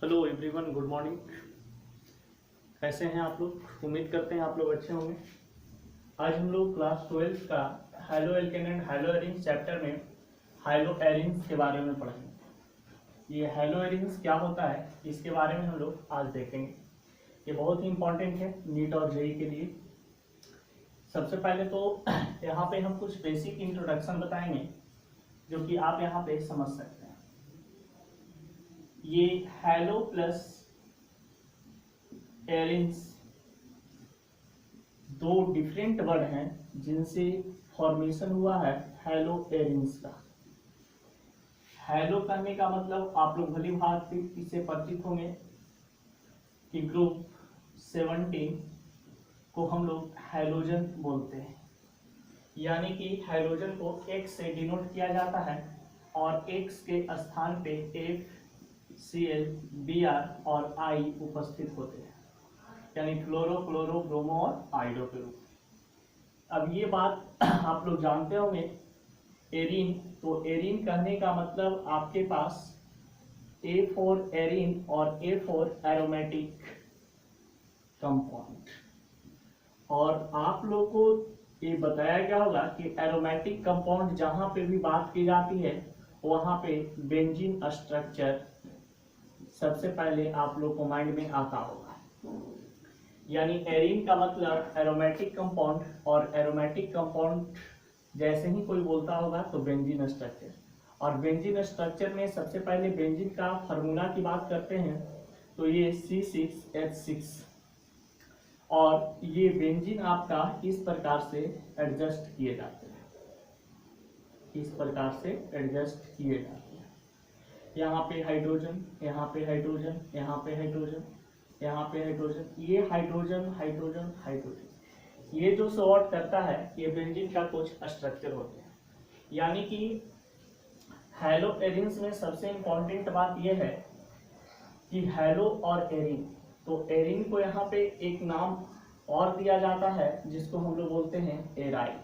Hello everyone, good morning. कैसे हैं आप लोग? उम्मीद करते हैं आप लोग अच्छे होंगे। आज हम लोग क्लास 12 का high-low alkene and high-low arenes chapter में हाइलो एरिन्स के बारे में पढ़ेंगे। ये हाइलो एरिन्स क्या होता है इसके बारे में हम लोग आज देखेंगे। ये बहुत ही इंपॉर्टेंट है नीट और जेई के लिए। सबसे पहले तो यहाँ पे हम कुछ बेसिक इंट्रोडक्शन बताएंगे जो कि आप यहाँ पे समझ सकते हैं। ये हाइलो प्लस एरिन्स दो डिफरेंट वर्ड हैं जिनसे फॉर्मेशन हुआ है हाइलो एरिन्स का। हाइलो करने का मतलब आप लोग भली भांति इससे परिचित होंगे कि ग्रुप 17 को हम लोग हाइड्रोजन बोलते हैं, यानी कि हाइड्रोजन को X से डिनोट किया जाता है और X के स्थान पे F, Cl, Br और I उपस्थित होते हैं, यानी फ्लोरो, क्लोरो, ब्रोमो और आइडो के रूप। अब ये बात आप लोग जानते होंगे एरीन, तो एरीन कहने का मतलब आपके पास A फॉर एरीन और A फॉर एरोमेटिक कंपाउंड। और आप लोग को ये बताया गया होगा कि एरोमेटिक कंपाउंड जहां पे भी बात की जाती है वहां पे बेंजीन स्ट्रक्चर सबसे पहले आप लोग को माइंड में आता होगा। यानी एरीन का मतलब एरोमेटिक कंपाउंड, और एरोमेटिक कंपाउंड जैसे ही कोई बोलता होगा तो बेंजीन स्ट्रक्चर। और बेंजीन स्ट्रक्चर में सबसे पहले बेंजीन का फार्मूला की बात करते हैं तो ये C6H6, और ये बेंजीन आपका इस प्रकार से एडजस्ट किए जाते हैं, इस प्रकार से एडजस्ट किए जाते हैं। यहाँ पे हाइड्रोजन, यहाँ पे हाइड्रोजन, यहाँ पे हाइड्रोजन, यहाँ पे हाइड्रोजन, ये हाइड्रोजन हाइड्रोजन हाइड्रोजन, ये जो सॉर्ट करता है ये बेंजीन का कुछ स्ट्रक्चर होते हैं। यानी कि हाइलो एरिन्स में सबसे इंपॉर्टेंट बात यह है कि हाइलो और एरीन, तो एरीन को यहाँ पे एक नाम और दिया जाता है जिसको हम लोग बोलते हैं एराइल।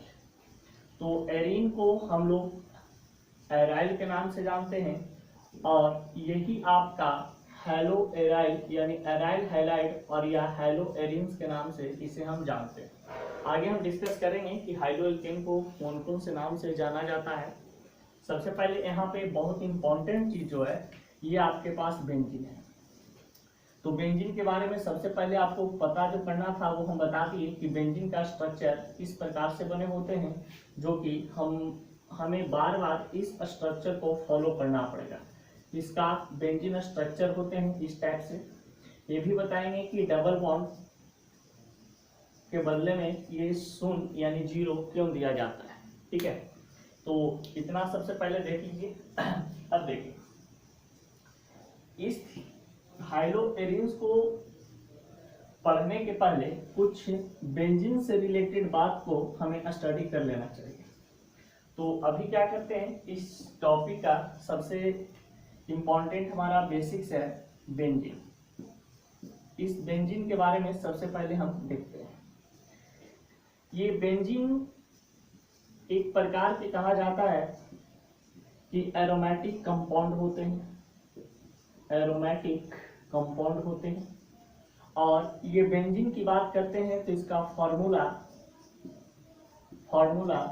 तो एरीन को हम लोग एराइल के नाम से जानते हैं, और यही आपका हाइलो एराइल यानी एराइल हैलाइड और या हाइलो एरिन्स के नाम से इसे हम जानते हैं। आगे हम डिस्कस करेंगे कि हाइलो एल्केन को कौन कौन से नाम से जाना जाता है। सबसे पहले यहाँ पे बहुत इंपॉर्टेंट चीज जो है ये आपके पास बेंजीन है। तो बेंजीन के बारे में सबसे पहले आपको पता जो करना था वो हम बता दिए कि बेंजीन का स्ट्रक्चर इस प्रकार से बने होते हैं, जो कि हमें बार बार इस स्ट्रक्चर को फॉलो करना पड़ेगा। इसका बेंजीन स्ट्रक्चर होते हैं इस टाइप से। ये भी बताएंगे कि डबल बॉन्ड के बदले में ये शून्य यानी 0 क्यों दिया जाता है। ठीक है, तो इतना सबसे पहले देख लीजिए। अब देखिए, इस हाइलो एरिन्स को पढ़ने के पहले कुछ बेंजीन से रिलेटेड बात को हमें स्टडी कर लेना चाहिए। तो अभी क्या करते हैं, इस टॉपिक का सबसे इंपॉर्टेंट हमारा बेसिक्स है बेंजीन। इस बेंजीन के बारे में सबसे पहले हम देखते हैं। ये बेंजीन एक प्रकार के कहा जाता है कि एरोमेटिक कंपाउंड होते हैं, एरोमेटिक कंपाउंड होते हैं। और ये बेंजीन की बात करते हैं तो इसका फॉर्मूला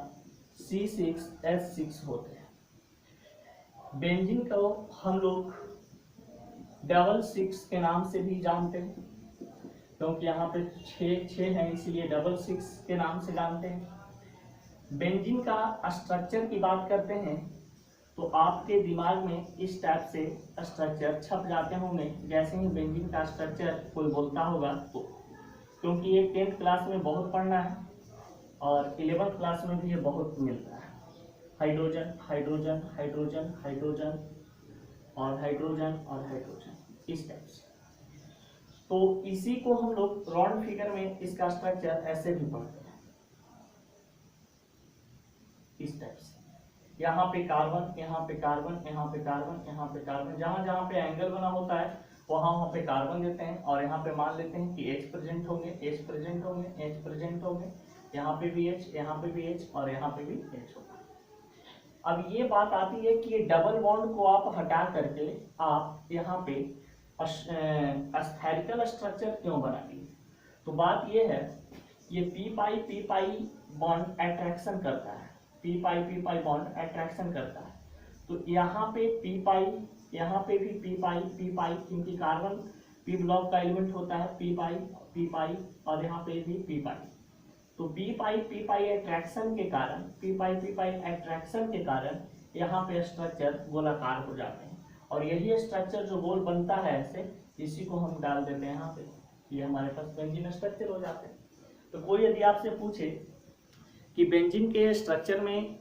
C6H6 होते हैं। बेंजीन को हम लोग डबल 6 के नाम से भी जानते हैं, क्योंकि यहाँ पे 6 हैं इसीलिए डबल 6 के नाम से जानते हैं। बेंजीन का स्ट्रक्चर की बात करते हैं तो आपके दिमाग में इस टाइप से स्ट्रक्चर छप जाते होंगे जैसे ही बेंजीन का स्ट्रक्चर कोई बोलता होगा तो, क्योंकि ये 10th क्लास में बहुत पढ़ना है और 11th क्लास में भी ये बहुत मिलता है। हाइड्रोजन हाइड्रोजन हाइड्रोजन हाइड्रोजन और हाइड्रोजन और हाइड्रोजन, इस टाइप से। तो इसी को हम लोग राउंड फिगर में इसका स्ट्रक्चर ऐसे भी पढ़ते हैं, इस टाइप से। यहाँ पे कार्बन, यहाँ पे कार्बन, यहाँ पे कार्बन, यहाँ पे कार्बन, जहां जहां पे एंगल बना होता है वहां पे कार्बन देते हैं, और यहाँ पे मान लेते हैं कि H प्रेजेंट होंगे, H प्रेजेंट होंगे, H प्रेजेंट होंगे, यहाँ पे भी H, यहाँ पे भी H और यहाँ पे भी H होगा। अब ये बात आती है कि ये डबल बॉन्ड को आप हटा करके आप यहाँ पे स्फेरिकल स्ट्रक्चर क्यों बनाती है? तो बात ये है, ये पी पाई बॉन्ड अट्रैक्शन करता है, पी पाई बॉन्ड अट्रैक्शन करता है। तो यहाँ पे पी पाई, यहाँ पे भी पी पाई, क्योंकि कार्बन पी ब्लॉक का एलिमेंट होता है, पी पाई और यहाँ पे भी पी पाई। तो पी पाई अट्रैक्शन के कारण, पी पाई अट्रैक्शन के कारण यहाँ पे स्ट्रक्चर गोलाकार हो जाते हैं, और यही स्ट्रक्चर जो गोल बनता है ऐसे, इसी को हम डाल देते हैं यहाँ पे, ये हमारे पास बेंजीन स्ट्रक्चर हो जाते हैं। तो कोई यदि आपसे पूछे कि बेंजीन के स्ट्रक्चर में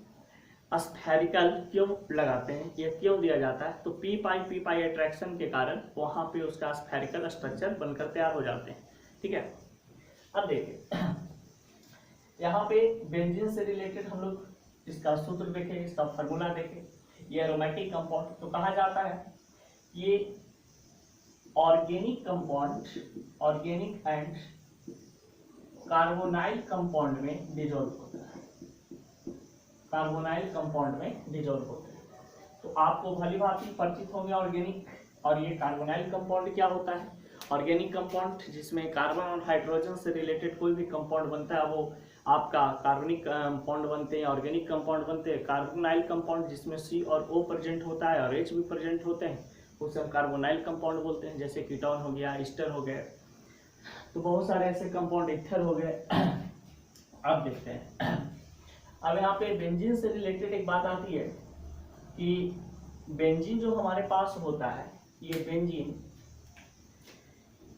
स्फेरिकल क्यों लगाते हैं, ये क्यों दिया जाता है, तो पी पाई अट्रैक्शन के कारण वहाँ पे उसका स्फेरिकल स्ट्रक्चर बनकर तैयार हो जाते हैं। ठीक है, अब देखिए यहाँ पे बेंजीन से रिलेटेड हम लोग इसका सूत्र देखें, इसका फार्मूला देखें। ये एरोमेटिक कंपाउंड तो कहा जाता है, ये organic compound, organic and carbonyl compound में डिसॉल्व होता है, कार्बोनाइल कंपाउंड में डिसॉल्व होते हैं। तो आपको भली भांति परिचित होंगे ऑर्गेनिक और ये कार्बोनाइल कंपाउंड क्या होता है। ऑर्गेनिक कंपाउंड जिसमें कार्बन और हाइड्रोजन से रिलेटेड कोई भी कंपाउंड बनता है वो आपका कार्बनिक कंपाउंड बनते हैं, ऑर्गेनिक कंपाउंड बनते हैं। कार्बोनाइल कंपाउंड जिसमें C और O प्रेजेंट होता है और H भी प्रेजेंट होते हैं, उसे हम कार्बोनाइल कंपाउंड बोलते हैं, जैसे कीटोन हो गया, ईस्टर हो गए, तो बहुत सारे ऐसे कंपाउंड, इथर हो गए। अब देखते हैं, अब यहाँ पे बेंजीन से रिलेटेड एक बात आती है कि बेंजीन जो हमारे पास होता है, ये बेंजीन,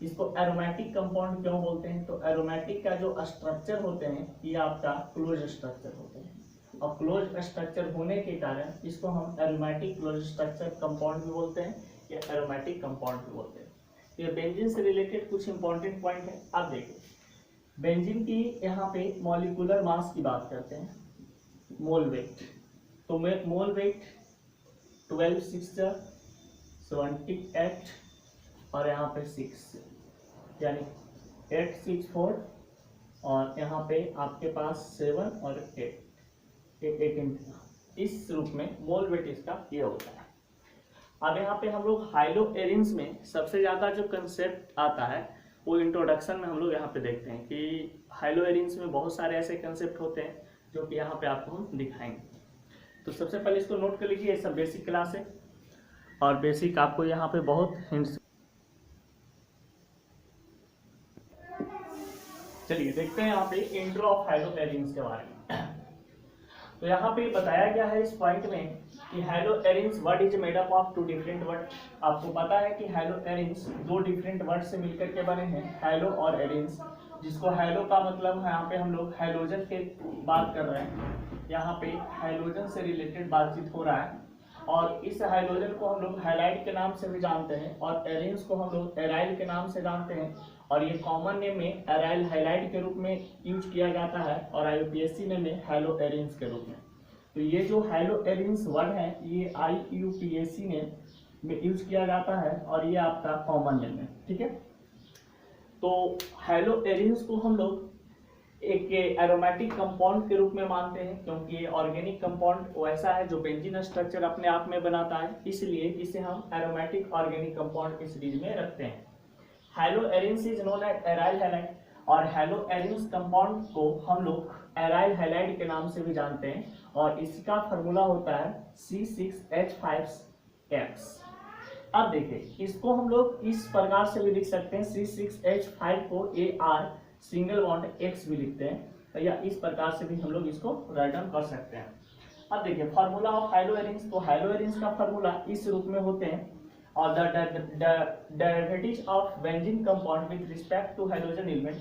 इसको एरोमेटिक कंपाउंड क्यों बोलते हैं, तो एरोमेटिक का जो स्ट्रक्चर होते हैं ये आपका क्लोज स्ट्रक्चर होते हैं, और क्लोज स्ट्रक्चर होने के कारण इसको हम एरोमेटिक क्लोज स्ट्रक्चर कंपाउंड भी बोलते हैं या एरोमेटिक कंपाउंड भी बोलते हैं। ये बेंजीन से रिलेटेड कुछ इंपॉर्टेंट पॉइंट है। अब देखिए बेंजीन की यहाँ पे मॉलिक्यूलर मास की बात करते हैं, मोल वेट। तो मोल वेट 12 6 78 और यहाँ पे 6, यानी 864, और यहाँ पे आपके पास 7 और 18, इस रूप में मोल वेट इसका ये होता है। अब यहाँ पे हम लोग हाइलो एरिन्स में सबसे ज़्यादा जो कंसेप्ट आता है वो इंट्रोडक्शन में हम लोग यहाँ पे देखते हैं कि हाइलो एरिन्स में बहुत सारे ऐसे कंसेप्ट होते हैं जो कि यहाँ पे आपको हम दिखाएंगे। तो सबसे पहले इसको नोट कर लीजिए, ये सब बेसिक क्लास है और बेसिक आपको यहाँ पे बहुत हिंट्स। चलिए देखते हैं यहाँ पे इंट्रो ऑफ हाइलो एरिन्स के बारे में। तो यहाँ पे बताया गया है इस पॉइंट में कि halo arenes word is made up of 2 different word. आपको पता है कि हाइलो एरिन्स 2 डिफरेंट वर्ड से मिलकर के बने हैं, हाइलो और एरिन्स, जिसको हाइलो का मतलब यहाँ पे हम लोग हाइड्रोजन के बात कर रहे हैं, यहाँ पे हाइड्रोजन से रिलेटेड बातचीत हो रहा है, और इस हाइड्रोजन को हम लोग हाइलाइट के नाम से भी जानते हैं और एरिन्स को हम लोग एराइल के नाम से जानते हैं, और ये कॉमन नेम में एराइल हाइलाइट के रूप में यूज किया जाता है और IUPAC नेम में हाइलो एरिन्स के रूप में। तो ये जो हाइलो एरिन्स वर्ड है ये IUPAC नेम में यूज किया जाता है और ये आपका कॉमन नेम है। ठीक है, तो हाइलो एरिन्स को हम लोग एक एरोमेटिक कंपाउंड के रूप में मानते हैं, क्योंकि ये ऑर्गेनिक कंपाउंड वैसा है जो बेंजीन स्ट्रक्चर अपने आप में बनाता है, इसलिए इसे हम एरोमेटिक ऑर्गेनिक कंपाउंड की सीरीज में रखते हैं। Halo arenes is known as aryl halide, और हाइलो एरिन्स कंपाउंड को हम लोग एराइल हैलाइड के नाम से भी जानते हैं, और इसका फार्मूला होता है C6H5X। अब देखिए इसको हम लोग इस प्रकार से भी लिख सकते हैं, C6H5 को AR सिंगल बॉन्ड X भी लिखते हैं, या इस प्रकार से भी हम लोग इसको राइट डाउन कर सकते हैं। अब देखिए फार्मूला ऑफ हाइलो एरिन्स, तो हाइलो एरिन्स का फार्मूला इस रूप में होते हैं, और the derivatives of benzene compound with respect to hydrogen element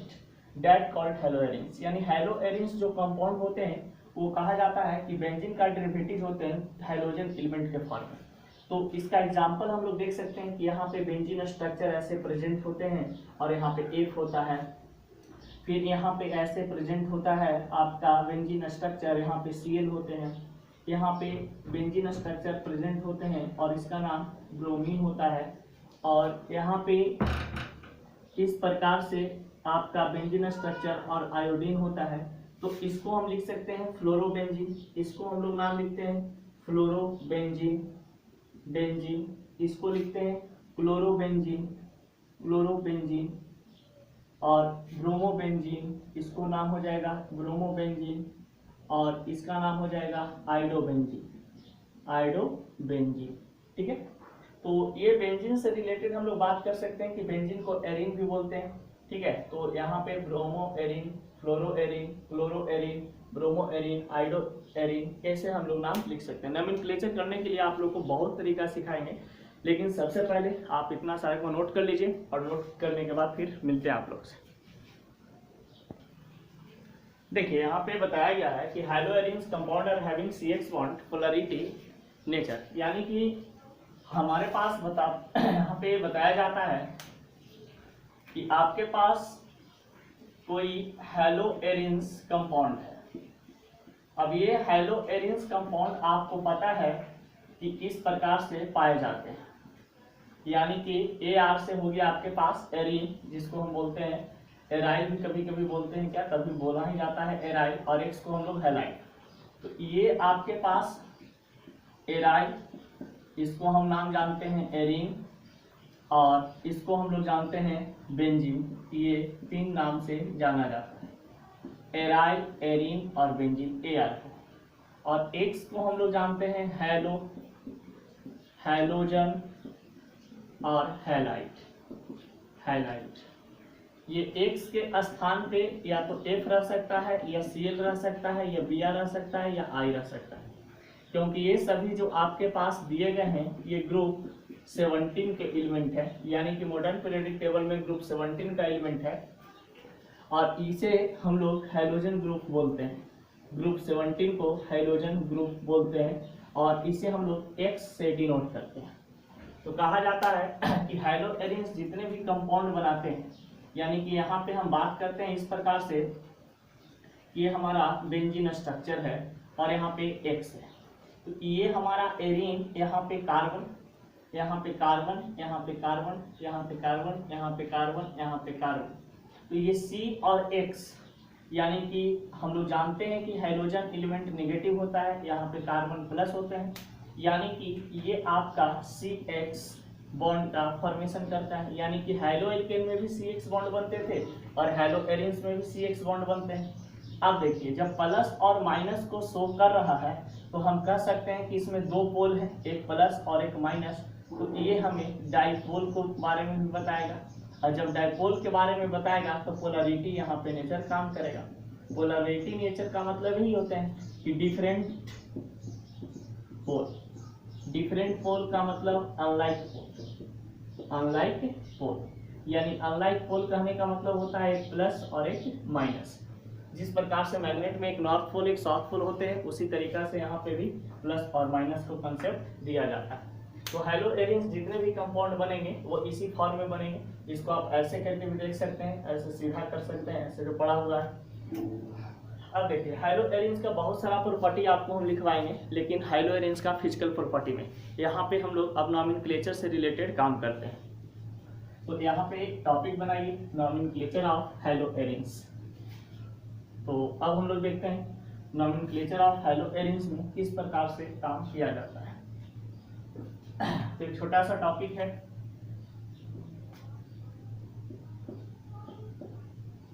that called halo arenes. यानी हाइलो एरिन्स जो कंपाउंड होते हैं वो कहा जाता है कि बेंजीन का डेरिवेटिव होते हैं हाइड्रोजन एलिमेंट के फॉर्म में। तो इसका एग्जांपल हम लोग देख सकते हैं कि यहाँ पे बेंजीन स्ट्रक्चर ऐसे प्रेजेंट होते हैं और यहाँ पे F होता है, फिर यहाँ पे ऐसे प्रेजेंट होता है आपका बेंजीन स्ट्रक्चर, यहाँ पे Cl होते हैं, यहाँ पे बेंजीन स्ट्रक्चर प्रेजेंट होते हैं और इसका नाम ब्रोमीन होता है, और यहाँ पे इस प्रकार से आपका बेंजीन स्ट्रक्चर और आयोडीन होता है। तो इसको हम लिख सकते हैं फ्लोरोबेंजीन, इसको हम लोग नाम लिखते हैं फ्लोरोबेंजीन, बेंजीन, इसको लिखते हैं क्लोरोबेंजीन, क्लोरोबेंजीन, और ब्रोमोबेंजीन, इसको नाम हो जाएगा ब्रोमोबेंजीन, और इसका नाम हो जाएगा आयोडोबेंजीन, आयोडोबेंजीन। ठीक है, तो ये बेंजीन से रिलेटेड हम लोग बात कर सकते हैं कि बेंजीन को एरिन भी बोलते हैं। ठीक है, तो यहाँ पे bromoarene, fluoroarene, chloroarene, bromoarene, iodoarene, कैसे हम लोग नाम लिख सकते हैं। नोमेनक्लेचर करने के लिए आप लोग को बहुत तरीका सिखाएंगे, लेकिन सबसे पहले आप इतना सारे को नोट कर लीजिए, और नोट करने के बाद फिर मिलते हैं आप लोग से। देखिए यहाँ पे बताया गया है कि halo arenes compound are having CH bond polarity nature, यानी कि हमारे पास यहाँ पे बताया जाता है कि आपके पास कोई हेलो एरिन्स कंपाउंड है। अब ये हेलो एरिन्स कंपाउंड आपको पता है कि किस प्रकार से पाए जाते हैं, यानी कि AR से हो गया आपके पास एरिन, जिसको हम बोलते हैं एराइल भी कभी कभी बोलते हैं, क्या कभी बोला ही जाता है एराइल, और X को हम लोग हेलाइल। तो ये आपके पास एराइल, इसको हम नाम जानते हैं एरिन, और इसको हम लोग जानते हैं बेंजीन। ये 3 नाम से जाना जाता है, एराइल, एरिन और बेंजीन, AR को। और X को हम लोग जानते हैं हेलो, हेलोजन और हैलाइट, हैलाइट। ये X के स्थान पे या तो F रह सकता है, या Cl रह सकता है, या Br रह सकता है, या I रह सकता है, क्योंकि ये सभी जो आपके पास दिए गए हैं ये ग्रुप 17 के एलिमेंट है, यानी कि मॉडर्न पीरियोडिक टेबल में ग्रुप 17 का एलिमेंट है, और इसे हम लोग हैलोजन ग्रुप बोलते हैं। ग्रुप 17 को हैलोजन ग्रुप बोलते हैं, और इसे हम लोग X से डिनोट करते हैं। तो कहा जाता है कि हैलो एरिन्स जितने भी कंपाउंड बनाते हैं, यानी कि यहाँ पे हम बात करते हैं इस प्रकार से कि ये हमारा बेंजीन स्ट्रक्चर है, और यहाँ पे X है, तो ये हमारा एरिन, यहाँ पे कार्बन, यहाँ पे कार्बन, यहाँ पे कार्बन, यहाँ पे कार्बन, यहाँ पे कार्बन, यहाँ पे कार्बन, तो ये C और X, यानी कि हम लोग जानते हैं कि हाइड्रोजन एलिमेंट नेगेटिव होता है, यहाँ पे कार्बन प्लस होते हैं, यानी कि ये आपका CX बॉन्ड का फॉर्मेशन करता है। यानी कि हाइलो एल्केन में भी CX बॉन्ड बनते थे, और हाइलो एरिन्स में भी CX बॉन्ड बनते हैं। अब देखिए, जब प्लस और माइनस को शो कर रहा है तो हम कह सकते हैं कि इसमें 2 पोल हैं, एक प्लस और एक माइनस, तो ये हमें डाइपोल को बारे में भी बताएगा, और जब डाइपोल के बारे में बताएगा तो पोलरिटी यहाँ पे नेचर काम करेगा। पोलरिटी नेचर का मतलब यही होते हैं कि डिफरेंट पोल, डिफरेंट पोल का मतलब अनलाइक पोल, अनलाइक पोल, यानी अनलाइक पोल कहने का मतलब होता है एक प्लस और एक माइनस। जिस प्रकार से मैग्नेट में एक नॉर्थ पोल एक साउथ पोल होते हैं, उसी तरीका से यहाँ पे भी प्लस और माइनस को कंसेप्ट दिया जाता है। तो हाइलो एरिन्स जितने भी कंपाउंड बनेंगे वो इसी फॉर्म में बनेंगे। इसको आप ऐसे करके भी देख सकते हैं, ऐसे सीधा कर सकते हैं, ऐसे जो पड़ा हुआ है। अब देखिए, हाइलो एरिन्स का बहुत सारा प्रॉपर्टी आपको हम लिखवाएंगे, लेकिन हाइलो एरिन्स का फिजिकल प्रॉपर्टी में यहाँ पे हम लोग अब नोमेनक्लेचर से रिलेटेड काम करते हैं। तो यहाँ पे एक टॉपिक बनाइए, नोमेनक्लेचर ऑफ हाइलो एरिन्स। तो अब हम लोग देखते हैं नोमेनक्लेचर ऑफ हाइलो एरिन्स में किस प्रकार से काम किया जाता है। तो एक छोटा सा टॉपिक है,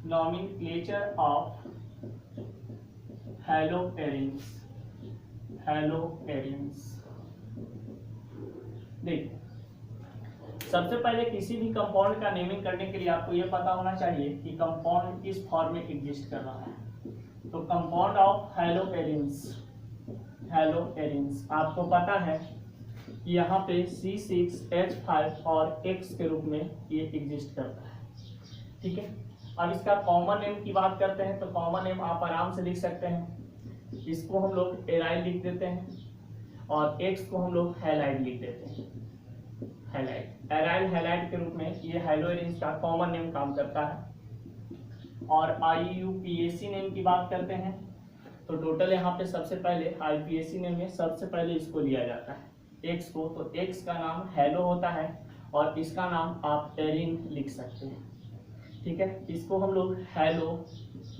nomenclature of halo arenes, high-low arenes. देखिए, सबसे पहले किसी भी कंपाउंड का नेमिंग करने के लिए आपको यह पता होना चाहिए कि कंपाउंड किस फॉर्म में एग्जिस्ट कर रहा है। तो compound of halo arenes, high-low arenes आपको पता है कि यहाँ पे C6H5 और X के रूप में ये एग्जिस्ट करता है। ठीक है, अब इसका कॉमन नेम की बात करते हैं, तो कॉमन नेम आप आराम से लिख सकते हैं। इसको हम लोग एराइल लिख देते हैं, और X को हम लोग हैलाइड लिख देते हैं, हैलाइड, एराइल हैलाइड के रूप में ये हाइलो एरिन्स का कॉमन नेम काम करता है। और IUPAC नेम की बात करते हैं, तो टोटल यहाँ पे सबसे पहले IUPAC नेम में सबसे पहले इसको लिया जाता है X को, तो X का नाम हेलो होता है, और इसका नाम आप एरिन लिख सकते हैं। ठीक है, इसको हम लोग हेलो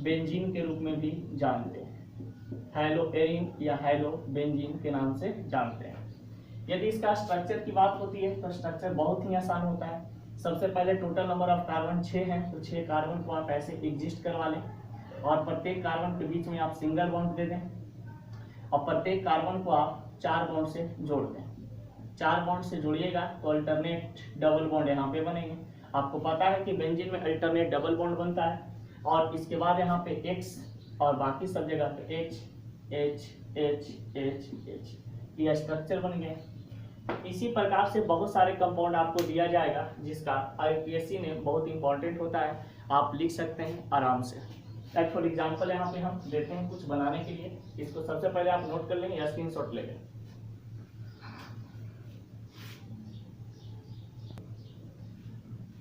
बेंजीन के रूप में भी जानते हैं, हेलो एरिन या हेलो बेंजीन के नाम से जानते हैं। यदि इसका स्ट्रक्चर की बात होती है तो स्ट्रक्चर बहुत ही आसान होता है। सबसे पहले टोटल नंबर ऑफ कार्बन 6 है, तो 6 कार्बन को आप ऐसे एग्जिस्ट करवा लें और प्रत्येक कार्बन के बीच में आप सिंगल बॉन्ड दे दें और प्रत्येक कार्बन को आप 4 बॉन्ड से जोड़ दें। 4 बॉन्ड से जोड़िएगा तो अल्टरनेट डबल बॉन्ड यहाँ पे बनेंगे। आपको पता है कि बेंजीन में अल्टरनेट डबल बॉन्ड बनता है और इसके बाद यहाँ पे X और बाकी सब जगह पे H H H H H ये स्ट्रक्चर बन गए। इसी प्रकार से बहुत सारे कंपाउंड आपको दिया जाएगा जिसका IUPAC ने बहुत इंपॉर्टेंट होता है, आप लिख सकते हैं आराम से। एक फॉर एग्जाम्पल यहाँ पे हम देते हैं कुछ बनाने के लिए, इसको सबसे पहले आप नोट कर लेंगे या स्क्रीनशॉट ले लें।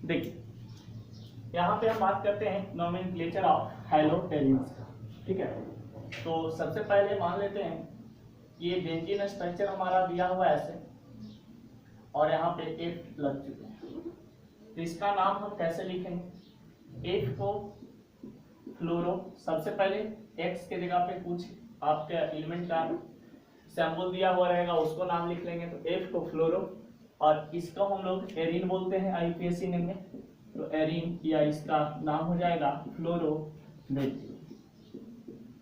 देखिए यहाँ पे हम बात करते हैं नोमेनक्लेचर ऑफ हैलोटेरिन्स का, ठीक है। तो सबसे पहले मान लेते हैं ये बेंजीन स्ट्रक्चर हमारा दिया हुआ है ऐसे और यहाँ पे F लग चुके हैं, तो इसका नाम हम कैसे लिखेंगे? F को फ्लोरो, सबसे पहले X के जगह पे कुछ आपके एलिमेंट का सैंपल दिया हुआ रहेगा उसको नाम लिख लेंगे, तो F को फ्लोरो और इसको हम लोग एरिन बोलते हैं IUPAC नेम में, तो एरिन या इसका नाम हो जाएगा फ्लोरोबेंजीन,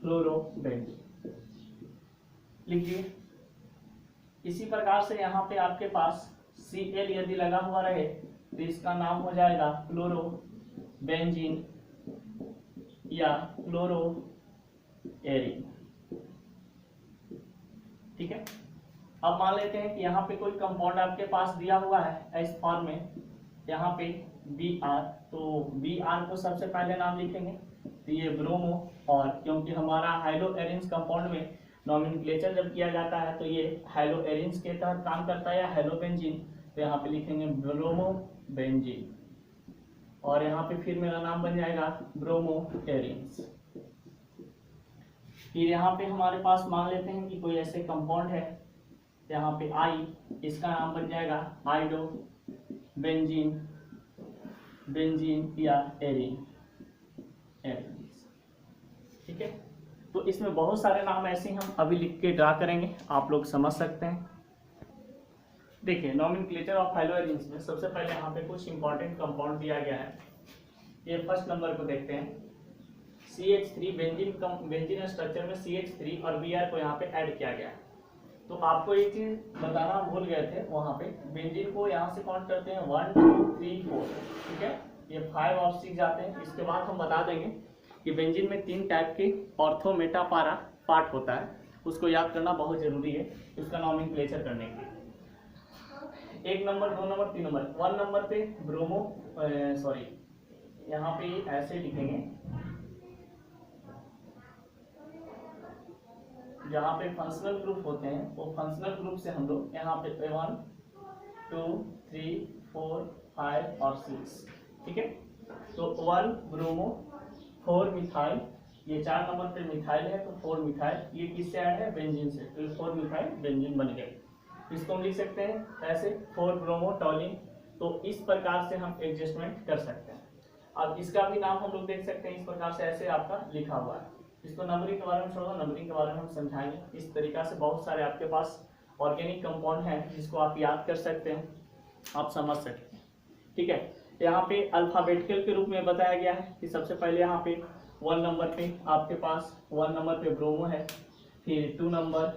फ्लोरोबेंजीन लिखिए। इसी प्रकार से यहाँ पे आपके पास Cl यदि लगा हुआ रहे तो इसका नाम हो जाएगा फ्लोरोबेंजीन या फ्लोरो एरिन, ठीक है। अब मान लेते हैं कि यहाँ पे कोई कंपाउंड आपके पास दिया हुआ है इस फॉर्म में, यहाँ पे Br, तो Br को सबसे पहले नाम लिखेंगे, तो ये ब्रोमो, और क्योंकि हमारा हाइलो एरिन्स कंपाउंड में नोमेनक्लेचर जब किया जाता है तो ये हाइलो एरिन्स के तहत काम करता है या हैलोबेंजीन, तो यहाँ पे लिखेंगे ब्रोमोबेंजीन और यहाँ पे फिर मेरा नाम बन जाएगा ब्रोमो एरिन्स। फिर यहाँ पे हमारे पास मान लेते हैं कि कोई ऐसे कंपाउंड है, यहाँ पे I, इसका नाम बन जाएगा आइडो बेंजीन, बेंजीन या एरिन, ठीक है। तो इसमें बहुत सारे नाम ऐसे हम अभी लिख के ड्रा करेंगे, आप लोग समझ सकते हैं। देखिए नोमेनक्लेचर ऑफ हैलोएरिन्स में सबसे पहले यहाँ पे कुछ इंपॉर्टेंट कंपाउंड दिया गया है। ये फर्स्ट नंबर को देखते हैं, CH3 बेंजीन स्ट्रक्चर में CH3 और Br को यहाँ पे ऐड किया गया है। तो आपको एक चीज बताना भूल गए थे, वहाँ पे बेंजीन को यहाँ से काउंट करते हैं 1 2 3 4, ठीक है, ये 5 और 6 जाते हैं। इसके बाद हम बता देंगे कि बेंजीन में 3 टाइप के ऑर्थो मेटा पारा पार्ट होता है, उसको याद करना बहुत जरूरी है इसका नोमेनक्लेचर करने के लिए। 1 नंबर 2 नंबर 3 नंबर, 1 नंबर पे ब्रोमो सॉरी यहाँ पे ऐसे लिखेंगे, जहाँ पे फंक्शनल ग्रुप होते हैं वो फंक्शनल ग्रुप से हम लोग यहाँ पे 1 2 3 4 5 और 6, ठीक है। तो 1 ब्रोमो, 4 मिथाइल, ये 4 नंबर पे मिथाइल है तो 4 मिथाइल, ये किससे ऐड है? बेंजीन से, तो 4 मिथाइल बेंजीन बन गए। इसको हम लिख सकते हैं ऐसे 4 ब्रोमो टॉलिन, तो इस प्रकार से हम एडजस्टमेंट कर सकते हैं। अब इसका भी नाम हम लोग देख सकते हैं इस प्रकार से ऐसे आपका लिखा हुआ है। इसको नंबरिंग के बारे में छोड़ो, नंबरिंग के बारे में हम समझाएंगे। इस तरीका से बहुत सारे आपके पास ऑर्गेनिक कंपाउंड हैं जिसको आप याद कर सकते हैं, आप समझ सकते हैं, ठीक है। यहाँ पे अल्फाबेटिकल के रूप में बताया गया है कि सबसे पहले यहाँ पे 1 नंबर पे आपके पास 1 नंबर पे ब्रोमो है, फिर 2 नंबर,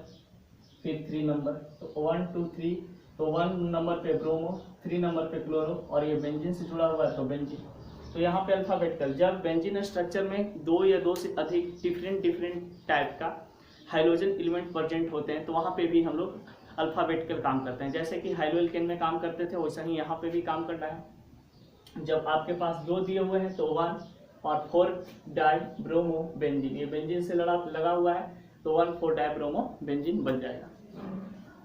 फिर 3 नंबर, तो 1 2 3, तो 1 नंबर पे ब्रोमो, 3 नंबर पे क्लोरो और ये बेंजीन से जुड़ा हुआ है तो बेंजीन। तो यहाँ पे अल्फाबेटिकल, जब बेंजीन स्ट्रक्चर में 2 या 2 से अधिक डिफरेंट टाइप का हाइड्रोजन एलिमेंट प्रेजेंट होते हैं तो वहाँ पे भी हम लोग अल्फाबेटिकल काम करते हैं। जैसे कि हाइड्रोएल्केन में काम करते थे वैसा ही यहाँ पे भी काम करना है। जब आपके पास 2 दिए हुए हैं तो 1 और 4 डाई ब्रोमो बेंजीन, ये बेंजीन से लगा हुआ है तो 1 4 डाई ब्रोमो बेंजीन बन जाएगा।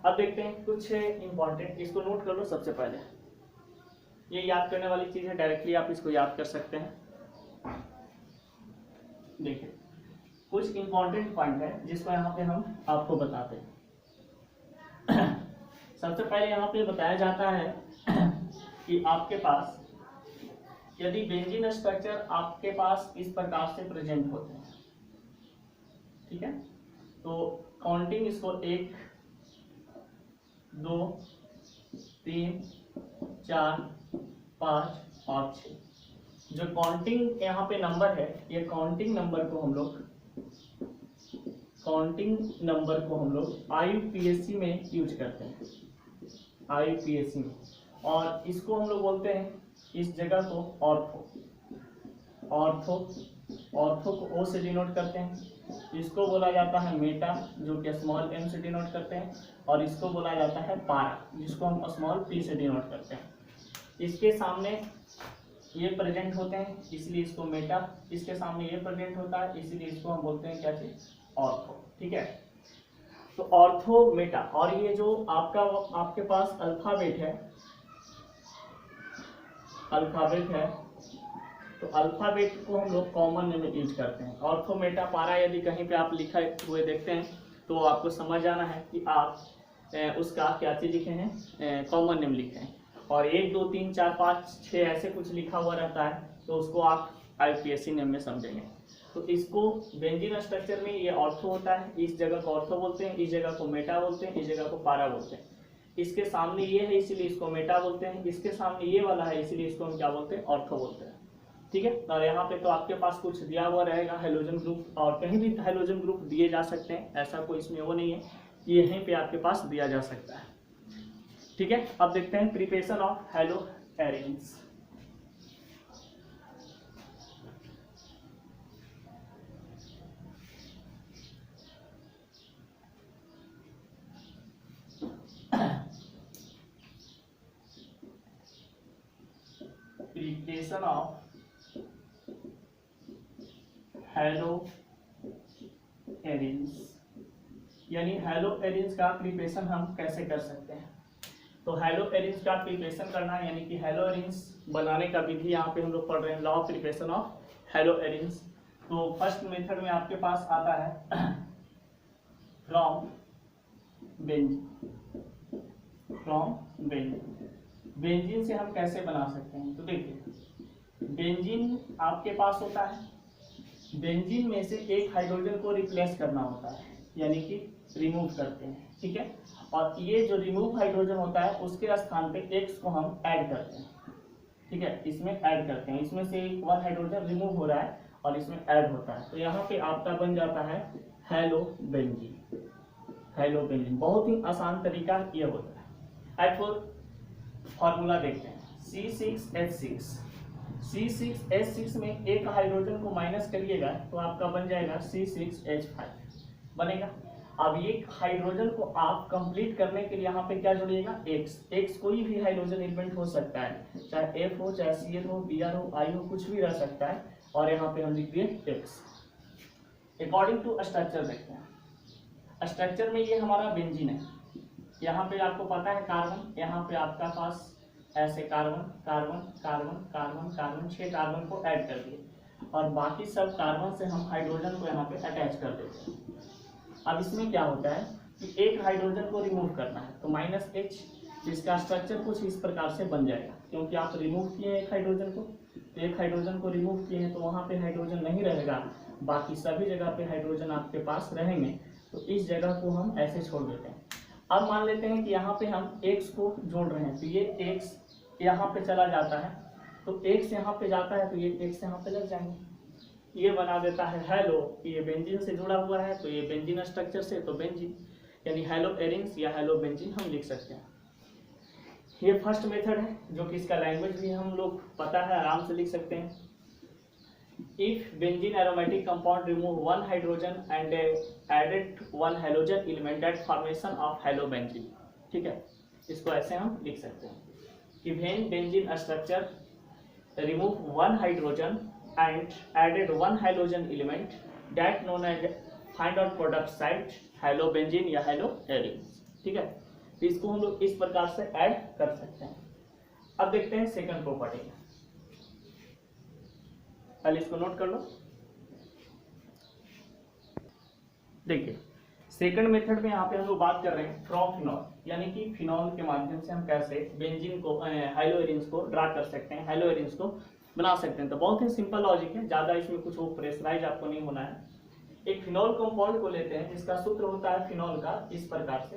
अब देखते हैं कुछ इंपॉर्टेंट, इसको नोट कर लो। सबसे पहले ये याद करने वाली चीज है, डायरेक्टली आप इसको याद कर सकते हैं। देखिए कुछ इंपॉर्टेंट पॉइंट है जिसको यहाँ पे हम आपको बताते हैं। सबसे पहले यहाँ पे बताया जाता है कि आपके पास यदि बेंजीन स्ट्रक्चर आपके पास इस प्रकार से प्रेजेंट होते हैं, ठीक है, तो काउंटिंग इसको 1 2 3 4 5 और 6। जो काउंटिंग यहाँ पे नंबर है, ये काउंटिंग नंबर को हम लोग IUPAC में यूज करते हैं, IUPAC में। और इसको हम लोग बोलते हैं, इस जगह को ऑर्थो को O से डिनोट करते हैं। इसको बोला जाता है मेटा, जो कि स्मॉल m से डिनोट करते हैं। और इसको बोला जाता है पारा, जिसको हम स्मॉल p से डिनोट करते हैं। इसके सामने ये प्रेजेंट होते हैं, इसलिए इसको मेटा। इसके सामने ये प्रेजेंट होता है, इसलिए इसको हम बोलते हैं क्या चीज, ऑर्थो। ठीक है, तो ऑर्थो, मेटा। और ये जो आपके पास अल्फाबेट है, तो अल्फाबेट को हम लोग कॉमन में यूज करते हैं। ऑर्थो, मेटा, पारा यदि कहीं पे आप लिखे हुए देखते हैं तो आपको समझ आना है कि आप उसका क्या चीज लिखे हैं, कॉमन नेम लिखे हैं। और 1 2 3 4 5 6 ऐसे कुछ लिखा हुआ रहता है, तो उसको आप IUPAC नेम में समझेंगे। तो इसको बेंजीन स्ट्रक्चर में ये ऑर्थो होता है, इस जगह को ऑर्थो बोलते हैं, इस जगह को मेटा बोलते हैं, इस जगह को पारा बोलते हैं। इसके सामने ये है इसीलिए इसको मेटा बोलते हैं, इसके सामने ये वाला है इसलिए इसको हम क्या बोलते हैं, ऑर्थो बोलते हैं। ठीक है, और यहाँ पे तो आपके पास कुछ दिया हुआ रहेगा हेलोजन ग्रुप, और कहीं भी हेलोजन ग्रुप दिए जा सकते हैं, ऐसा कोई इसमें वो नहीं है, यहीं पे आपके पास दिया जा सकता है। ठीक है, अब देखते हैं preparation of halo arenes. Preparation of halo arenes, यानी हेलो एरेंज का प्रिपरेशन हम कैसे कर सकते हैं। तो हेलो एरेंज का प्रिपरेशन करना यानी कि हेलो एरेंज बनाने का विधि यहाँ पे हम लोग पढ़ रहे हैं, law of preparation of halo arenes. तो फर्स्ट मेथड में आपके पास आता है फ्रॉम बेंजीन। बेंजीन से हम कैसे बना सकते हैं, तो देखिए बेंजीन आपके पास होता है, बेंजीन में से एक हाइड्रोजन को रिप्लेस करना होता है, यानी कि रिमूव करते हैं। ठीक है, और ये जो रिमूव हाइड्रोजन होता है उसके स्थान पे X को हम ऐड करते हैं। ठीक है, इसमें ऐड करते हैं, इसमें से 1 हाइड्रोजन रिमूव हो रहा है और इसमें ऐड होता है, तो यहाँ पे आपका बन जाता है हेलो बेंजीन। बहुत ही आसान तरीका ये होता है। अब फॉर्मूला देखते हैं, C6H6 में एक हाइड्रोजन को माइनस करिएगा तो आपका बन जाएगा C6H5 बनेगा। अब ये हाइड्रोजन को आप कंप्लीट करने के लिए यहाँ पे क्या जोड़िएगा, X कोई भी हाइड्रोजन एलिमेंट हो सकता है, चाहे F हो, चाहे Cl हो, Br हो, I हो, कुछ भी रह सकता है, और यहाँ पे हम लिख दिए X। अकॉर्डिंग टू स्ट्रक्चर देखते हैं, स्ट्रक्चर में ये हमारा बेंजीन है, यहाँ पे आपको पता है कार्बन, यहाँ पे आपका पास ऐसे कार्बन 6 कार्बन को ऐड कर दिए, और बाकी सब कार्बन से हम हाइड्रोजन को यहाँ पे अटैच कर देते हैं। अब इसमें क्या होता है कि एक हाइड्रोजन को रिमूव करना है, तो -H, इसका स्ट्रक्चर कुछ इस प्रकार से बन जाएगा, क्योंकि आप रिमूव किए एक हाइड्रोजन को, तो एक हाइड्रोजन को रिमूव किए हैं तो वहाँ पे हाइड्रोजन नहीं रहेगा, बाकी सभी जगह पे हाइड्रोजन आपके पास रहेंगे, तो इस जगह को हम ऐसे छोड़ देते हैं। अब मान लेते हैं कि यहाँ पे हम X को जोड़ रहे हैं, तो ये X यहाँ पे चला जाता है, तो X यहाँ पे जाता है तो ये X यहाँ पे लग जाएंगे, ये बना देता है हेलो। ये बेंजीन से जुड़ा हुआ है तो ये बेंजीन स्ट्रक्चर से, तो बेंजीन यानी हेलो एरिंग्स या हेलो बेंजीन हम लिख सकते हैं। ये फर्स्ट मेथड है, जो कि इसका लैंग्वेज भी हम लोग पता है, आराम से लिख सकते हैं। If benzene aromatic compound remove 1 hydrogen and added 1 halogen element that formation of halo benzene. ठीक है, इसको ऐसे हम लिख सकते हैं कि when benzene structure remove 1 hydrogen and added 1 halogen element that known as find out product site halobenzene या haloarenes। ठीक है, तो इसको हम लोग इस प्रकार से ऐड कर सकते हैं। अब देखते हैं सेकंड प्रॉपर्टी, पहले इसको नोट कर लो। देखिए सेकंड मेथड में यहाँ पे हम लोग बात कर रहे हैं फ्रॉम फिनॉल, यानी कि फिनॉल के माध्यम से हम कैसे बेंजीन को हाइलोएरिन्स को ड्रा कर सकते हैं, हाइलोएरिन्स को बना सकते हैं। तो बहुत ही सिंपल लॉजिक है, ज़्यादा इसमें कुछ वो प्रेशराइज आपको नहीं होना है। एक फिनॉल कंपाउंड को लेते हैं जिसका सूत्र होता है फिनॉल का इस प्रकार से,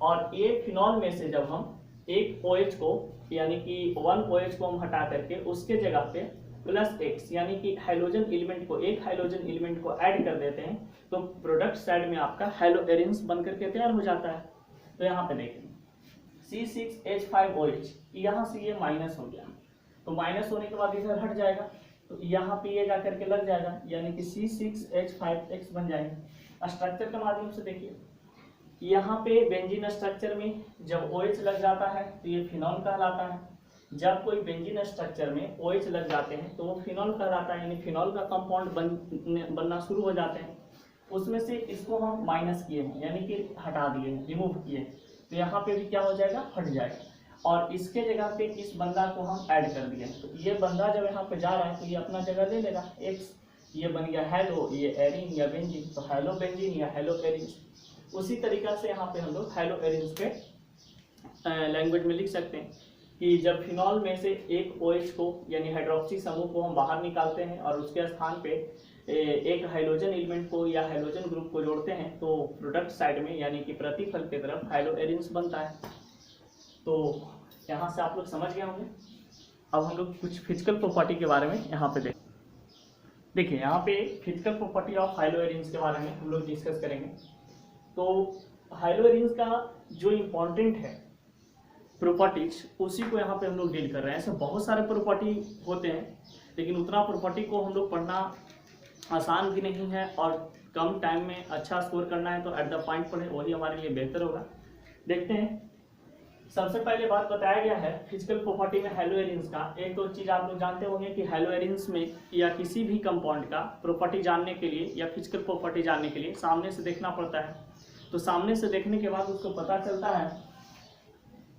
और एक फिनॉल में से जब हम एक OH को यानी कि 1 OH को हम हटा करके उसके जगह पे +X यानी कि हाइड्रोजन एलिमेंट को एक हाइड्रोजन एलिमेंट को ऐड कर देते हैं तो प्रोडक्ट साइड में आपका हेलोएरिन्स बनकर के तैयार हो जाता है। तो यहाँ पे देखें C6H5OH, यहाँ से ये माइनस हो गया, तो माइनस होने के बाद इधर हट जाएगा, तो यहाँ पे ये जाकर के लग जाएगा यानी कि C6H5X बन जाएगा। स्ट्रक्चर के माध्यम से देखिए, यहाँ पे बेंजीन स्ट्रक्चर में जब OH लग जाता है तो ये फिनॉल कहलाता है। जब कोई बेंजीन स्ट्रक्चर में OH लग जाते हैं तो वो फिनॉल कहलाता है, यानी फिनॉल का कंपाउंड बनना शुरू हो जाते हैं। उसमें से इसको हम माइनस किए हैं यानी कि हटा दिए हैं, रिमूव किए हैं, तो यहाँ पे भी क्या हो जाएगा, हट जाएगा। और इसके जगह पे इस बंदा को हम ऐड कर दिए, तो ये बंदा जब यहाँ पे जा रहा है तो ये अपना जगह ले लेगा X, ये बन गया हेलो, ये एरिन या बेंजीन, तो हेलो बेंजीन या हेलो एरिन। उसी तरीका से यहाँ पे हम लोग हेलोएरिन्स के लैंग्वेज में लिख सकते हैं कि जब फिनॉल में से एक OH को यानी हाइड्रोक्सी समूह को हम बाहर निकालते हैं और उसके स्थान पे एक हाइड्रोजन एलिमेंट को या हाइड्रोजन ग्रुप को जोड़ते हैं तो प्रोडक्ट साइड में यानी कि प्रतिफल की तरफ हेलोएरिन्स बनता है। तो यहाँ से आप लोग समझ गए होंगे। अब हम लोग कुछ फिजिकल प्रॉपर्टी के बारे में यहाँ पे देखिए, यहाँ पे फिजिकल प्रॉपर्टी ऑफ हेलोएरिन्स के बारे में हम लोग डिस्कस करेंगे। तो हेलोएरिन्स का जो इम्पोर्टेंट है प्रॉपर्टीज, उसी को यहाँ पे हम लोग डील कर रहे हैं। ऐसे बहुत सारे प्रॉपर्टी होते हैं लेकिन उतना प्रॉपर्टी को हम लोग पढ़ना आसान भी नहीं है, और कम टाइम में अच्छा स्कोर करना है तो एट द पॉइंट पढ़े, वही हमारे लिए बेहतर होगा। देखते हैं, सबसे पहले बात बताया गया है फिजिकल प्रॉपर्टी में हेलोएरिन्स का। एक तो चीज़ आप लोग जानते होंगे कि हेलोएरिन्स में या किसी भी कंपाउंड का प्रॉपर्टी जानने के लिए या फिजिकल प्रॉपर्टी जानने के लिए सामने से देखना पड़ता है। तो सामने से देखने के बाद उसको पता चलता है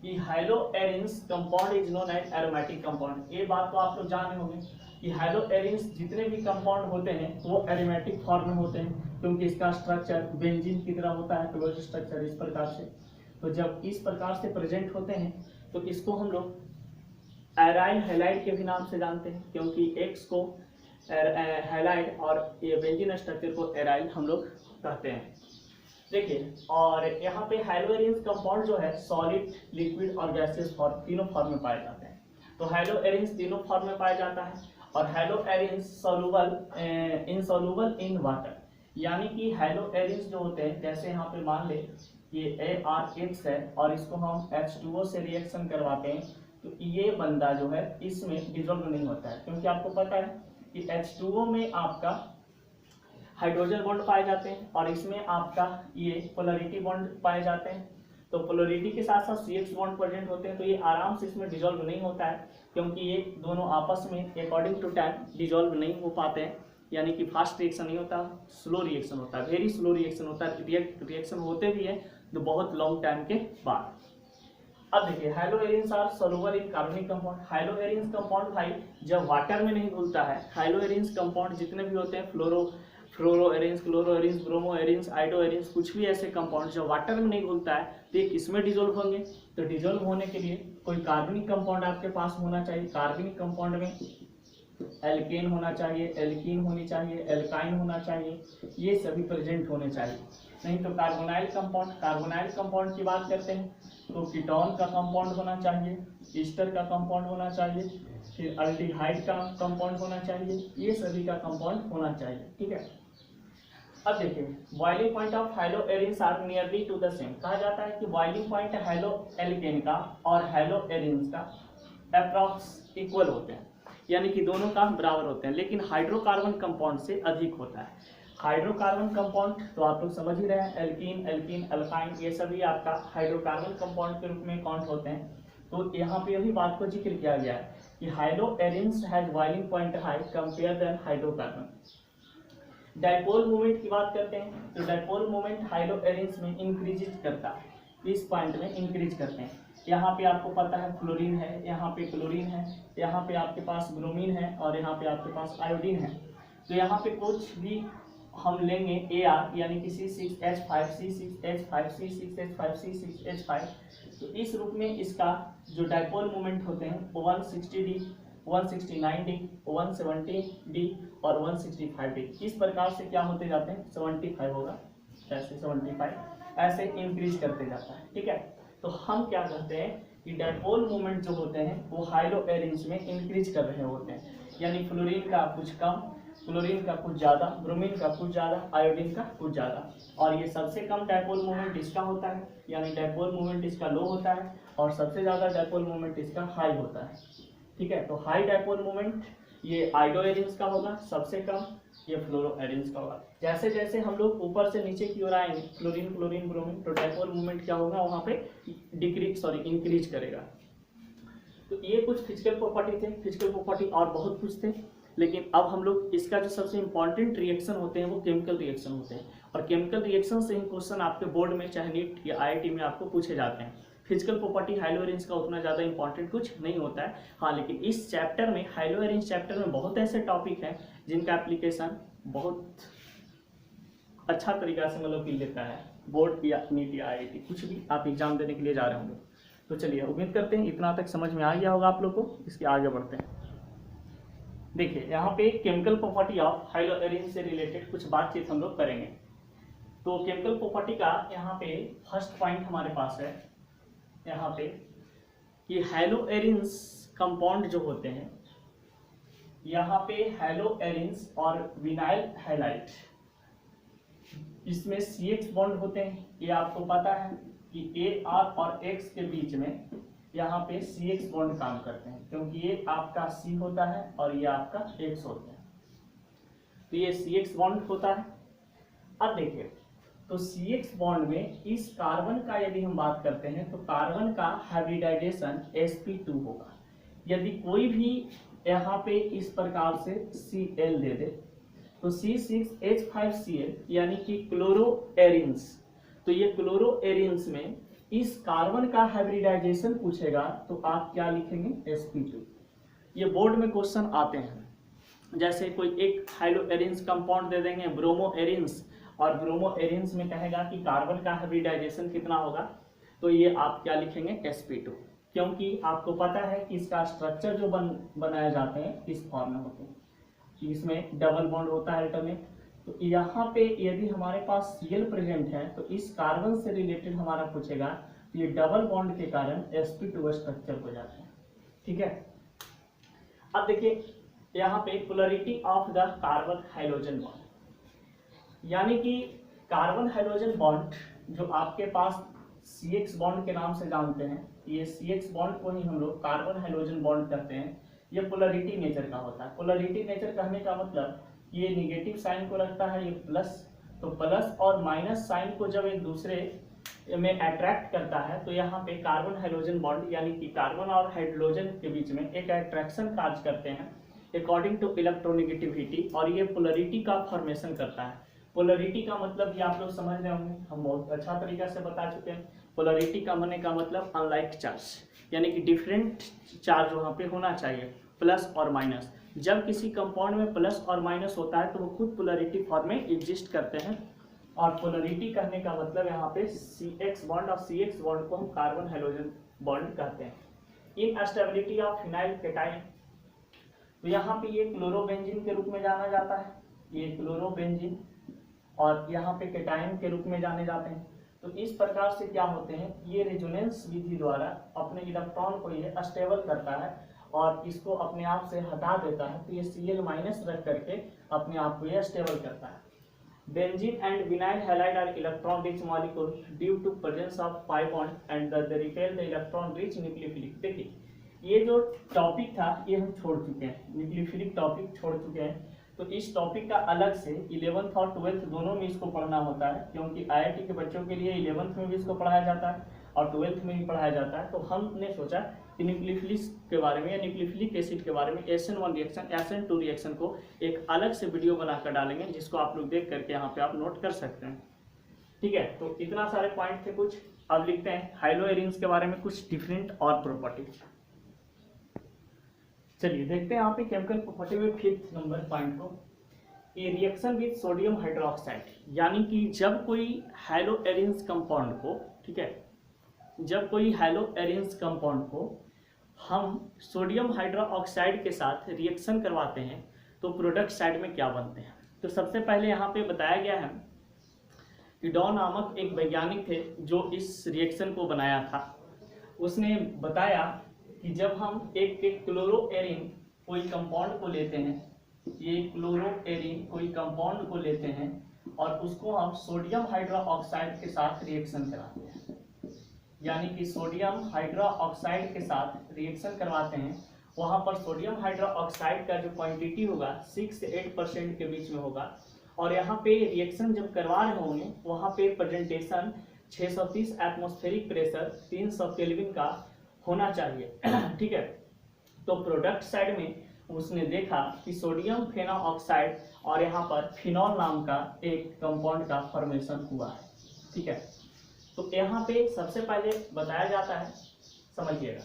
कि haloarenes compound is known as aromatic compound. ये बात तो आप लोग जान होंगे कि हेलोएरिन्स जितने भी कंपाउंड होते हैं वो एरोमेटिक फॉर्म में होते हैं, क्योंकि इसका स्ट्रक्चर बेंजीन की तरह होता है, क्लोज स्ट्रक्चर इस प्रकार से। तो जब इस प्रकार से प्रेजेंट होते हैं तो इसको हम लोग एराइल हैलाइड के भी नाम से जानते हैं, क्योंकि X को हैलाइड और ये बेंजीन स्ट्रक्चर को एराइल हम लोग कहते हैं। देखिए, और यहाँ पे हेलोएरिन्स कंपाउंड जो है सॉलिड, लिक्विड और गैसियस फॉर्म, तीनों फॉर्म में पाए जाते हैं। तो हेलोएरिन्स तीनों फॉर्म में पाया जाता है, और हेलोएरिन्स इनसॉल्युबल इन वाटर, यानी कि हेलोएरिन्स जो होते हैं, जैसे यहाँ पे मान ले ये ArX है और इसको हम H2O से रिएक्शन करवाते हैं तो ये बंदा जो है इसमें डिजोल्व नहीं होता है, क्योंकि आपको पता है कि H2O में आपका हाइड्रोजन बॉन्ड पाए जाते हैं और इसमें आपका ये पोलरिटी बॉन्ड पाए जाते हैं। तो पोलरिटी के साथ साथ CH बॉन्ड प्रेजेंट होते हैं, तो ये आराम से इसमें डिजोल्व नहीं होता है, क्योंकि ये दोनों आपस में अकॉर्डिंग टू टाइम डिजोल्व नहीं हो पाते हैं, यानी कि फास्ट रिएक्शन नहीं होता, स्लो रिएक्शन होता है, वेरी स्लो रिएक्शन होता है। रिएक्शन होते भी है तो बहुत लॉन्ग टाइम के बाद। अब देखिए, हेलोएरिन्स आर सोलुबल इन कार्बनिक कंपाउंड। हेलोएरिन्स कंपाउंड भाई जब वाटर में नहीं घुलता है, हेलोएरिन्स कंपाउंड जितने भी होते हैं, फ्लोरोएरिन्स, क्लोरोएरिन्स, ब्रोमोएरिन्स, आइडोएरिन्स, कुछ भी ऐसे कंपाउंड जब वाटर में नहीं घुलता है तो ये किसमें डिजोल्व होंगे, तो डिजोल्व होने के लिए कोई कार्बनिक कंपाउंड आपके पास होना चाहिए। कार्बनिक कंपाउंड में एल्केन होना चाहिए, एल्कीन होनी चाहिए, एल्काइन होना चाहिए, ये सभी प्रेजेंट होने चाहिए। नहीं तो कार्बोनाइल कंपाउंड की बात करते हैं तो कीटोन का कंपाउंड होना चाहिए, ईस्टर का कंपाउंड होना चाहिए, फिर अल्डिहाइड का कंपाउंड होना चाहिए, ये सभी का कंपाउंड होना चाहिए। ठीक है, अब देखिए, boiling point of haloarenes are nearly to the same. कहा जाता है कि बॉइलिंग पॉइंट हेलोएल्केन का और हेलोएरिन्स का अप्रॉक्स इक्वल होते हैं, यानी कि दोनों का बराबर होते हैं, लेकिन हाइड्रोकार्बन कंपाउंड से अधिक होता है। हाइड्रोकार्बन कंपाउंड तो आप लोग समझ ही रहे हैं, एल्कीन, एल्कीन, अल्काइन, ये सभी आपका हाइड्रोकार्बन कंपाउंड के रूप में काउंट होते हैं। तो यहाँ पे यही बात को जिक्र किया गया है कि haloarenes has boiling point high compare than hydrocarbon. Dipole moment की बात करते हैं तो डाइपोल मोमेंट हेलोएरिन्स में इंक्रीज करता है, इस पॉइंट में इंक्रीज करते हैं। यहाँ पे आपको पता है फ्लोरीन है, यहाँ पे क्लोरीन है, यहाँ पे आपके पास ब्रोमीन है और यहाँ पे आपके पास आयोडीन है। तो यहाँ पे कुछ भी हम लेंगे AR यानी कि C6H5, C6H5, C6H5, C6H5, तो इस रूप में इसका जो डाइपोल मोमेंट होते हैं 160D, 169D, 170D और 165D, इस प्रकार से क्या होते जाते हैं, 75 होगा, ऐसे 75 ऐसे इंक्रीज करते जाता है। ठीक है, तो हम क्या कहते हैं कि डायपोल मोमेंट जो होते हैं वो हाइलो एरेंज में इंक्रीज कर रहे होते हैं, यानी फ्लोरीन का कुछ कम, क्लोरीन का कुछ ज़्यादा, ब्रोमीन का कुछ ज़्यादा, आयोडीन का कुछ ज़्यादा, और ये सबसे कम डायपोल मोमेंट इसका होता है, यानी डायपोल मोमेंट इसका लो होता है, और सबसे ज़्यादा डायपोल मोमेंट इसका हाई होता है। ठीक है, तो हाई डायपोल मोमेंट ये आयोडो एरेंज का होगा, सबसे कम ये फ्लोरो एरेंज का होगा। जैसे जैसे हम लोग ऊपर से नीचे की ओर आएंगे, क्लोरीन क्लोरीन ब्रोमीन, तो डायपोल मोमेंट क्या होगा वहाँ पे इंक्रीज करेगा। तो ये कुछ फिजिकल प्रॉपर्टी थे, फिजिकल प्रॉपर्टी और बहुत कुछ थे, लेकिन अब हम लोग इसका जो सबसे इंपॉर्टेंट रिएक्शन होते हैं वो केमिकल रिएक्शन होते हैं, और केमिकल रिएक्शन से ही क्वेश्चन आपके बोर्ड में चाहे नीट या IIT में आपको पूछे जाते हैं। फिजिकल प्रॉपर्टी हाइलो एरेंज का उतना ज़्यादा इंपॉर्टेंट कुछ नहीं होता है, हाँ, लेकिन इस चैप्टर में हाइलो एरेंज चैप्टर में बहुत ऐसे टॉपिक हैं जिनका एप्लीकेशन बहुत अच्छा तरीका से मतलब कि लेता है बोर्ड या नीट या IIT, कुछ भी आप एग्जाम देने के लिए जा रहे होंगे। तो चलिए, उम्मीद करते हैं इतना तक समझ में आ गया होगा आप लोग को। इसके आगे बढ़ते हैं। देखिए, यहाँ पे chemical property of halo arenes से रिलेटेड कुछ बातचीत हम लोग करेंगे। तो केमिकल प्रॉपर्टी का यहाँ पे फर्स्ट पॉइंट हमारे पास है यहाँ पे कि हाइलो एरेंज कंपाउंड जो होते हैं, यहाँ पे हाइलो एरेंज और विनाइल हैलाइड, इसमें CH बॉन्ड होते हैं। ये आपको पता है कि AR और X के बीच में यहाँ पे CX बॉन्ड काम करते हैं, क्योंकि ये आपका C होता है और ये आपका X होता है, तो ये CX बॉन्ड होता है। अब देखिए, तो CX बॉन्ड में इस कार्बन का यदि हम बात करते हैं तो कार्बन का हाइब्रिडाइजेशन sp2 होगा। यदि कोई भी यहाँ पे इस प्रकार से Cl दे दे तो C6H5Cl यानी कि क्लोरो एरिन्स, तो ये क्लोरो एरिन्स में इस कार्बन का हाइब्रिडाइजेशन पूछेगा तो आप क्या लिखेंगे sp2। ये बोर्ड में क्वेश्चन आते हैं, जैसे कोई एक हाइलो एरिन्स कंपाउंड दे देंगे ब्रोमो एरिन्स, और ब्रोमो एरिन्स में कहेगा कि कार्बन का हाइब्रिडाइजेशन कितना होगा, तो ये आप क्या लिखेंगे sp2, क्योंकि आपको पता है कि इसका स्ट्रक्चर जो बनाए जाते हैं इस फॉर्म में होते हैं, इसमें डबल बॉन्ड होता है अल्टरनेट। तो यहाँ पे यदि हमारे पास Cl प्रेजेंट है तो इस कार्बन से रिलेटेड हमारा पूछेगा, तो ये डबल बॉन्ड के कारण sp2 स्ट्रक्चर हो जाते हैं। ठीक है, अब देखिए यहाँ पे polarity of the carbon hydrogen bond, यानी कि कार्बन हाइड्रोजन बॉन्ड जो आपके पास CX बॉन्ड के नाम से जानते हैं, ये CX बॉन्ड को ही हम लोग कार्बन हाइड्रोजन बॉन्ड कहते हैं। ये पोलरिटी नेचर का होता है। पोलरिटी नेचर कहने का मतलब ये निगेटिव साइन को रखता है, ये प्लस, तो प्लस और माइनस साइन को जब एक दूसरे में अट्रैक्ट करता है तो यहाँ पे कार्बन हाइड्रोजन बॉन्ड यानी कि कार्बन और हाइड्रोजन के बीच में एक अट्रैक्शन कार्य करते हैं अकॉर्डिंग टू इलेक्ट्रोनेगेटिविटी, और ये पोलरिटी का फॉर्मेशन करता है। पोलरिटी का मतलब ये आप लोग समझ रहे होंगे, हम बहुत अच्छा तरीका से बता चुके हैं। पोलरिटी का होने का मतलब अनलाइक चार्ज, यानी कि डिफरेंट चार्ज वहाँ पे होना चाहिए, प्लस और माइनस। जब किसी कंपाउंड में प्लस और माइनस होता है तो वो खुद पोलरिटी फॉर्म में एग्जिस्ट करते हैं, और पोलरिटी कहने का मतलब यहाँ पे CX बॉन्ड और CX बॉन्ड को हम कार्बन हाइड्रोजन बॉन्ड कहते हैं। इन स्टेबिलिटी ऑफ फिनाइल केटाइन, तो यहाँ पे ये क्लोरोबेंजीन के रूप में जाना जाता है, ये क्लोरोबेंजीन, और यहाँ पे केटाइन के रूप में जाने जाते हैं। तो इस प्रकार से क्या होते हैं, ये रेजोनेंस विधि द्वारा अपने इलेक्ट्रॉन को ये स्टेबल करता है और इसको अपने आप से हटा देता है, तो ये Cl माइनस रख करके अपने आप को ये स्टेबल करता है। Benzene and vinyl halide are electron rich molecule due to presence of pi bond and the repel the electron rich nucleophilic. देखिए, ये जो टॉपिक था ये हम छोड़ चुके हैं, न्यूक्लियोफिलिक टॉपिक छोड़ चुके हैं। तो इस टॉपिक का अलग से 11th और 12th दोनों में इसको पढ़ना होता है, क्योंकि IIT के बच्चों के लिए 11th में भी इसको पढ़ाया जाता है और 12th में भी पढ़ाया जाता है। तो हमने सोचा कि न्यूक्लियोफिलिक के बारे में या न्यूक्लियोफिलिक एसिड के बारे में SN1 रिएक्शन SN2 रिएक्शन को एक अलग से वीडियो बनाकर डालेंगे, जिसको आप लोग देख करके यहाँ पे आप नोट कर सकते हैं। ठीक है, तो इतना सारे पॉइंट थे कुछ। अब लिखते हैं हाइलो एरिन्स के बारे में कुछ डिफरेंट और प्रॉपर्टी। चलिए देखते हैं यहाँ पे केमिकल प्रॉपर्टी में 5th नंबर पॉइंट को, ए रिएक्शन विद सोडियम हाइड्रोक्साइड, यानी कि जब कोई हाइलो एरिन्स कंपाउंड को, ठीक है, जब कोई हाइलो एरिन्स कंपाउंड को हम सोडियम हाइड्रोक्साइड के साथ रिएक्शन करवाते हैं तो प्रोडक्ट साइड में क्या बनते हैं। तो सबसे पहले यहाँ पे बताया गया है इडॉ नामक एक वैज्ञानिक थे जो इस रिएक्शन को बनाया था। उसने बताया कि जब हम एक क्लोरोएरिन कोई कंपाउंड को लेते हैं, ये क्लोरोएरिन कोई कंपाउंड को लेते हैं और उसको हम सोडियम हाइड्रोक्साइड के साथ रिएक्शन कराते हैं, यानी कि सोडियम हाइड्रोक्साइड के साथ रिएक्शन करवाते हैं, वहां पर सोडियम हाइड्रोक्साइड का जो क्वांटिटी होगा 6 से 8% के बीच में होगा, और यहाँ पे रिएक्शन जब करवा रहे होंगे वहां पे प्रेजेंटेशन 630 एटमॉस्फेरिक प्रेशर 300 केल्विन का होना चाहिए। ठीक है, तो प्रोडक्ट साइड में उसने देखा कि सोडियम फेनोऑक्साइड और यहाँ पर फिनॉल नाम का एक कंपाउंड का फॉर्मेशन हुआ है। ठीक है, तो यहाँ पे सबसे पहले बताया जाता है, समझिएगा,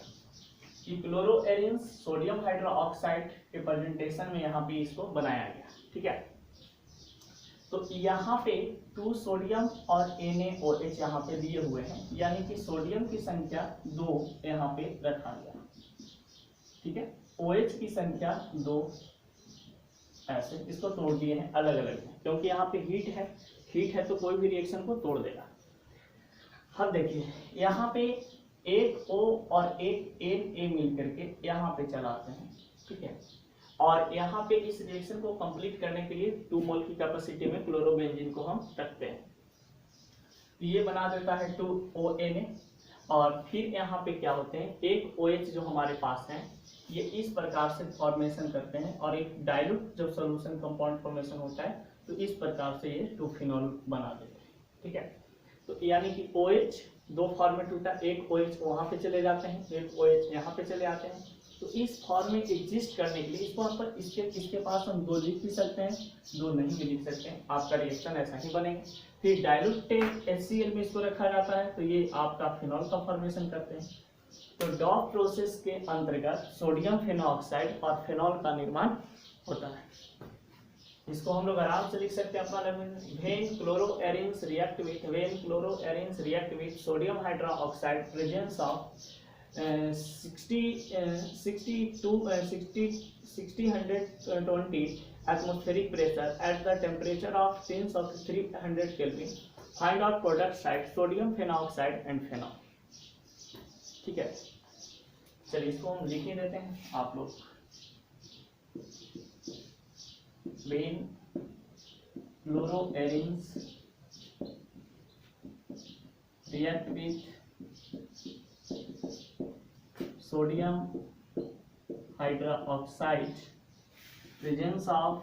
कि क्लोरोएरिन सोडियम हाइड्रोक्साइड के प्रेजेंटेशन में यहाँ पे इसको बनाया गया। ठीक है, तो यहाँ पे 2 सोडियम और NaOH यहाँ पे दिए हुए हैं, यानी कि सोडियम की संख्या 2 यहाँ पे रखा गया। ठीक है, OH की संख्या 2, ऐसे इसको तोड़ दिए हैं अलग अलग में, क्योंकि यहाँ पे हीट है तो कोई भी रिएक्शन को तोड़ देगा। अब देखिए यहाँ पे एक O और एक Na मिल करके यहाँ पे चलाते हैं। ठीक है, और यहाँ पे इस रिएक्शन को कंप्लीट करने के लिए 2 मोल की कैपेसिटी में क्लोरोबेंजीन को हम रखते हैं, तो ये बना देता है 2ONa, और फिर यहाँ पे क्या होते हैं, एक OH जो हमारे पास है ये इस प्रकार से फॉर्मेशन करते हैं, और एक डाइल्यूट जब सॉल्यूशन कंपाउंड फॉर्मेशन होता है तो इस प्रकार से ये 2 फिनॉल बना देते हैं। ठीक है, तो यानी कि OH 2 फॉर्मेट होता है, एक OH वहां पे चले जाते हैं, एक OH यहाँ पे चले आते हैं। तो इस फॉर्म में एग्जिस्ट करने के लिए इसको हम पर इसके पास हम 2 लिख भी सकते हैं, 2 नहीं भी लिख सकते हैं, आपका रिएक्शन ऐसा ही बनेगा। फिर डाइल्यूटेड HCl में इसको रखा जाता है, तो ये आपका फिनॉल का फॉर्मेशन करते हैं। तो डॉप प्रोसेस के अंतर्गत सोडियम फेनोऑक्साइड और फिनॉल का निर्माण होता है। इसको हम लोग आराम से लिख सकते हैं अपना language, when chloroarenes react with sodium hydroxide presence of 600-120 atmospheric pressure at the temperature of 300 Kelvin, find out product side sodium phenoxide and phenol। ठीक है, चलिए इसको हम लिख ही देते हैं आप लोग, when क्लोरोएरिन्स react with sodium hydroxide presence of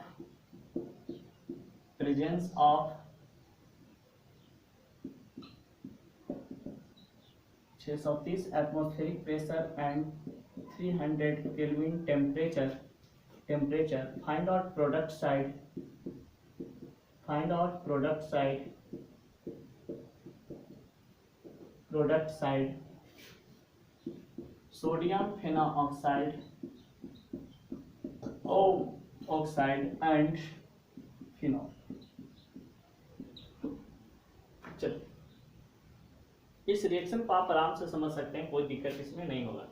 630 atmospheric pressure and 300 Kelvin temperature, find out product side sodium phenoxide oxide and phenol। चलिए इस रिएक्शन को आप आराम से समझ सकते हैं, कोई दिक्कत इसमें नहीं होगा।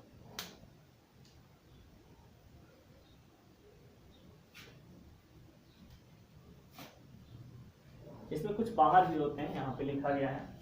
इसमें कुछ बाहर भी होते हैं, यहाँ पे लिखा गया है।